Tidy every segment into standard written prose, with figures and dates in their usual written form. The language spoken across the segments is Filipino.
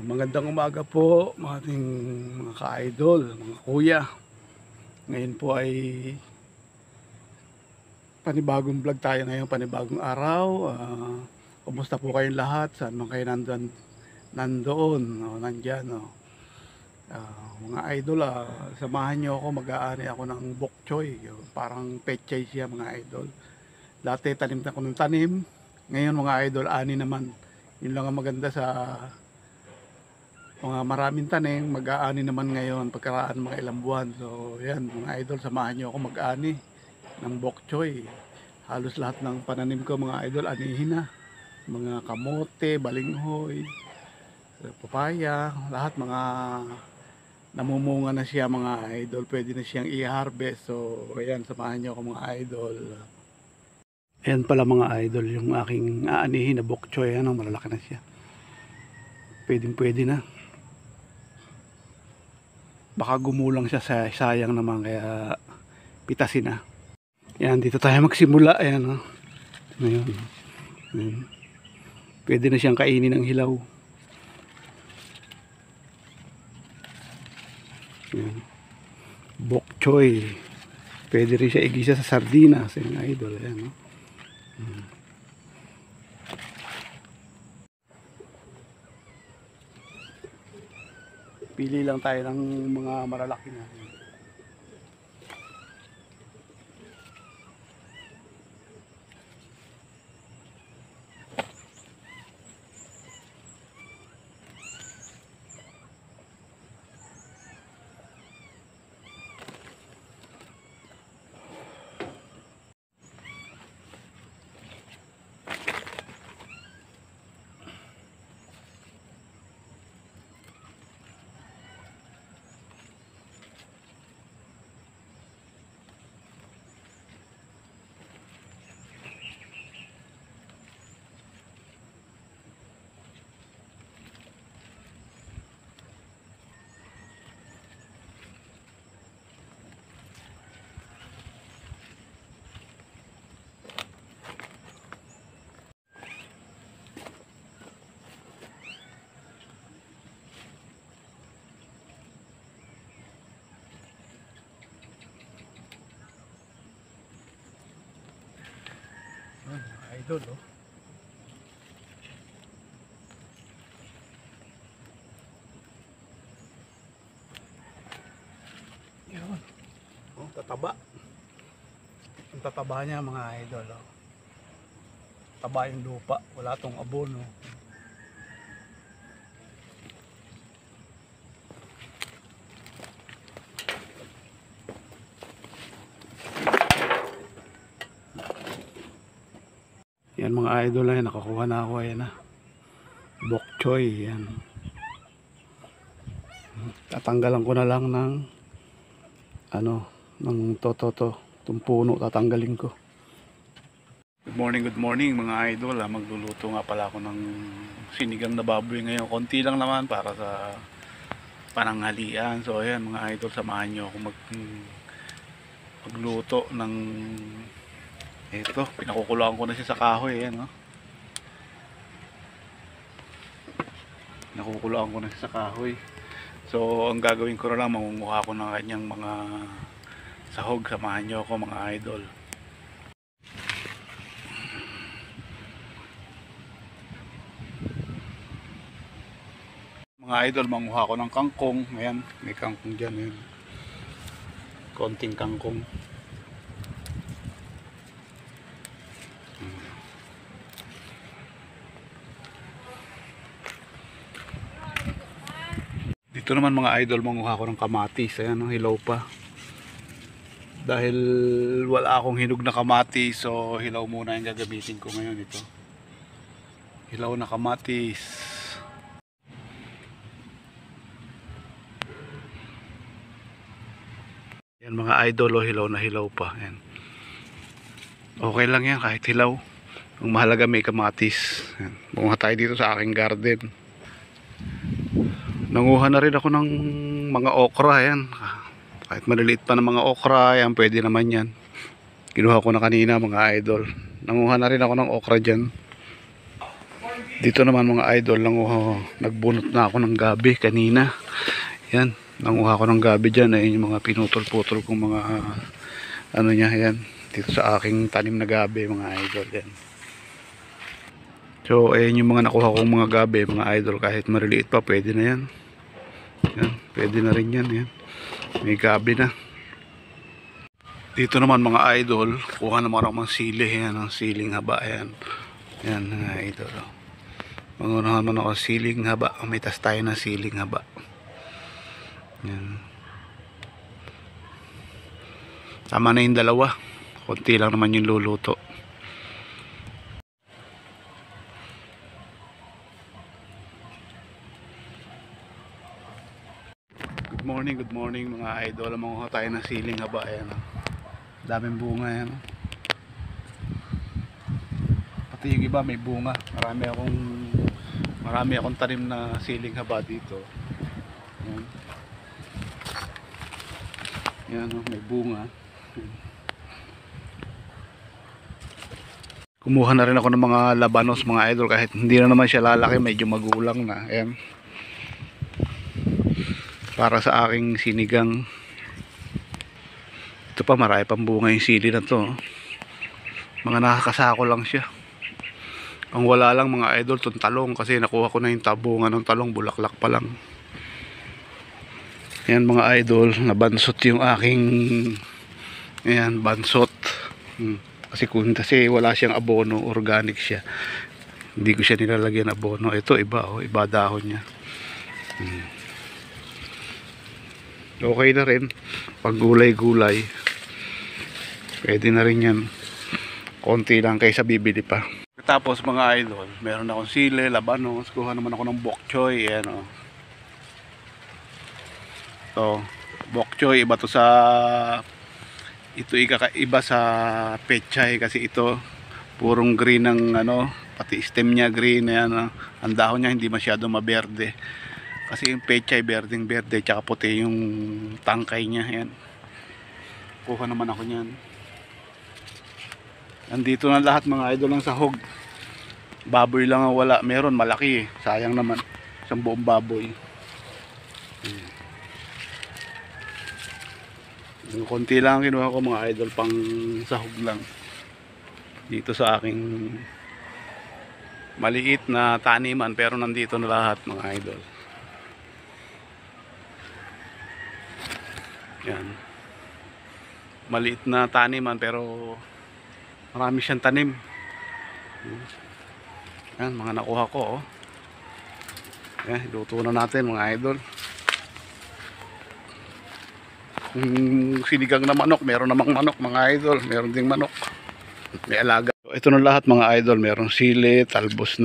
Magandang umaga po mga ating mga ka-idol, mga kuya. Ngayon po ay panibagong vlog tayo ngayon, panibagong araw. Kumusta po kayong lahat? Saan man kayo nandoon, nandyan. Mga idol, samahan nyo ako, mag-aani ako ng bok choy. Parang pechay siya mga idol. Dati tanim na ako ng tanim. Ngayon mga idol, ani naman. Yun lang ang maganda sa mga maraming tanim, mag-aani naman ngayon pagkaraan mga ilang buwan. So yan mga idol, samahan nyo ako mag-aani ng bok choy. Halos lahat ng pananim ko mga idol anihin na, mga kamote, balinghoy, papaya, lahat mga namumunga na siya mga idol, pwede na siyang i-harvest. So ayan, samahan nyo ako mga idol. Ayan pala mga idol yung aking aanihin na bok choy. Ano, malalaki na siya, pwede na. Baka gumulang siya, sayang naman, kaya pitasin na. Yan, dito tayo magsimula. Ayan, ngayon. Ayan. Pwede na siyang kainin ng hilaw. Ayan. Bok choy. Pwede rin siya igisa sa sardinas. Ayan, idol. Ayan, Pili lang tayo ng mga malalaki na. Idol, Yun. Tataba. Ang tataba niya mga idol, taba yung lupa, wala tong abono. Yan mga idol, ay nakakuha na ako. Ayan na, bok choy. Yan, tatanggalan ko na lang ng ng itong puno, tatanggalin ko. Good morning mga idol. Magluluto nga pala ako ng sinigang na baboy ngayon. Konti lang naman para sa pananghalian. So ayan mga idol, samahan nyo ako magluto ng ito. Pinakukuloan ko na siya sa kahoy. Ayan, nakukuloan ko na siya sa kahoy. So ang gagawin ko na lang, mangunguha ko ng kanyang mga sahog. Samahan nyo ako mga idol. Mga idol, manguha ko ng kangkong. Ayan, may kangkong dyan. Ayan, konting kangkong. Dito naman mga idol, manguha ko ng kamatis. Ayan, hilaw pa. Dahil wala akong hinog na kamatis, so hilaw muna yung gagamitin ko ngayon. Ito, hilaw na kamatis. Yan mga idol, hilaw na hilaw pa. Ayan. Okay lang yan kahit hilaw. Ang mahalaga may kamatis. Ayan. Manguha tayo dito sa aking garden. Nanguha na rin ako ng mga okra. Ayan, kahit maliliit pa ng mga okra, ayan, pwede naman yan. Kinuha ko na kanina mga idol. Nanguha na rin ako ng okra dyan. Dito naman mga idol, nagbunot na ako ng gabi kanina. Yan, nanguha ko ng gabi dyan. Ayun yung mga pinutol-putol kong mga ano niya, yan. Dito sa aking tanim na gabi mga idol, yan. So ayun yung mga nakuha kong mga gabi mga idol, kahit maliliit pa pwede na yan. Yan, pwede na rin yan, yan. May gabi na. Dito naman mga idol, kuha naman ako ng sili, yan, ang siling haba, yan. Yan mga idol. Mangunahan naman ako siling haba, may tas tayo ng siling haba. Yan. Tama na yung dalawa, konti lang naman yung luluto. Good morning mga idol. Manguha tayo ng siling haba, yan. Daming bunga yan. Pati yung iba may bunga. Marami akong tanim na siling haba dito. Yan. Yan, may bunga. Kumuha na rin ako ng mga labanos mga idol, kahit hindi na naman siya lalaki, medyo magulang na. Yan. Para sa aking sinigang. Ito pa, marami pang bunga yung sili na to. Mga nakakasako lang siya. Ang wala lang mga idol, itong talong, kasi nakuha ko na yung tabungan ng talong, bulaklak pa lang. Yan mga idol, nabansot yung aking bansot. Kasi wala siyang abono, organic siya. Hindi ko siya nilalagyan abono. Ito iba, iba dahon niya. Okay na rin pag gulay-gulay, pwede na rin yan, konti lang kaysa bibili pa. Tapos mga idol, meron akong sili, labanos, kuha naman ako ng bok choy. Yan, so bok choy, iba to sa iba sa pechay, kasi ito purong green ng pati stem niya green. Yan, ang dahon niya hindi masyado maberde, kasi yung pechay berdeng berde, tsaka puti yung tangkay niya. Yan, kuha naman ako niyan. Nandito na lahat mga idol ng sahog. Baboy lang ang wala. Meron malaki, sayang naman, isang buong baboy. Yung konti lang kinuha ko mga idol, pang sahog lang dito sa aking maliit na taniman, pero nandito na lahat mga idol. Yan, maliit na taniman pero marami siyang tanim. Yan, mga nakuha ko. Yan, luto na natin mga idol. Sinigang na manok, meron namang manok mga idol, meron ding manok, may alaga. Ito na lahat mga idol, meron sili, talbos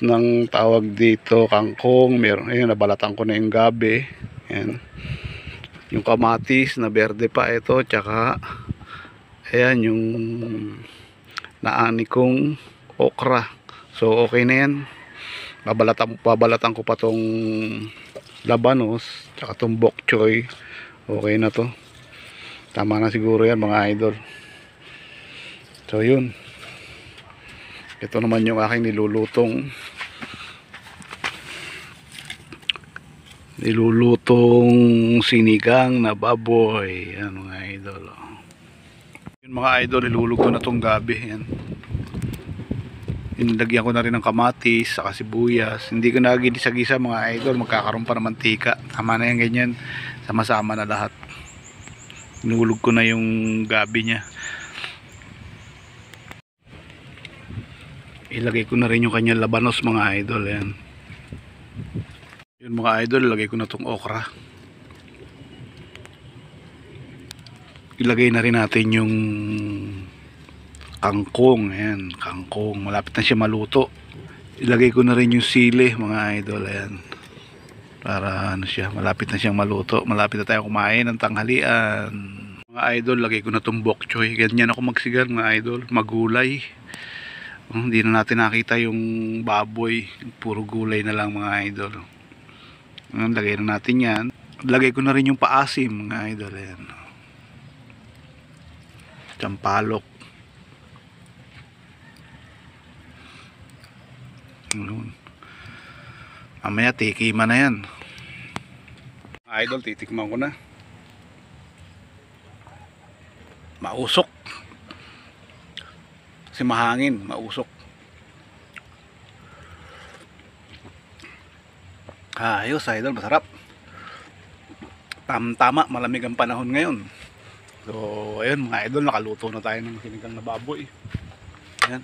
ng tawag dito, kangkong, meron, ayun, nabalatan ko na yung gabi. Yan, yung kamatis na berde pa ito, tsaka ayan yung naani kong okra. So okay na yan. Babalatan ko pa tong labanos tsaka tong bok choy. Okay na to, tama na siguro yan mga idol. So yun, ito naman yung aking nilulutong sinigang na baboy. Yan mga idol. Yun mga idol, nilulog ko na tong gabi. Yan, inilagyan ko na rin ng kamatis saka sibuyas. Hindi ko na ginisa-gisa mga idol, magkakaroon pa ng mantika. Tama na yan, ganyan, sama-sama na lahat. Nulog ko na yung gabi niya. Ilagay ko na rin yung kanyang labanos mga idol. Yan, yun mga idol, ilagay ko na tong okra. Ilagay na rin natin yung kangkong. Ayan, kangkong, malapit na siya maluto. Ilagay ko na rin yung sili mga idol. Ayan, para siya, malapit na siyang maluto. Malapit na tayo kumain ng tanghalian mga idol. Lagay ko na itong bok choy. Ganyan ako magsigar mga idol, magulay. Hindi na natin nakita yung baboy, puro gulay na lang mga idol. Lagay na natin yan. Lagay ko na rin yung paasim mga idol. Ayan, sampalok. Yun. Mamaya tikima na yan. Idol, titikman ko na. Mausok. Kasi mahangin, mausok. Ayos idol, masarap. Tama, malamig ang panahon ngayon. So ayun mga idol, nakaluto na tayo ng sinigang na baboy. Ayan.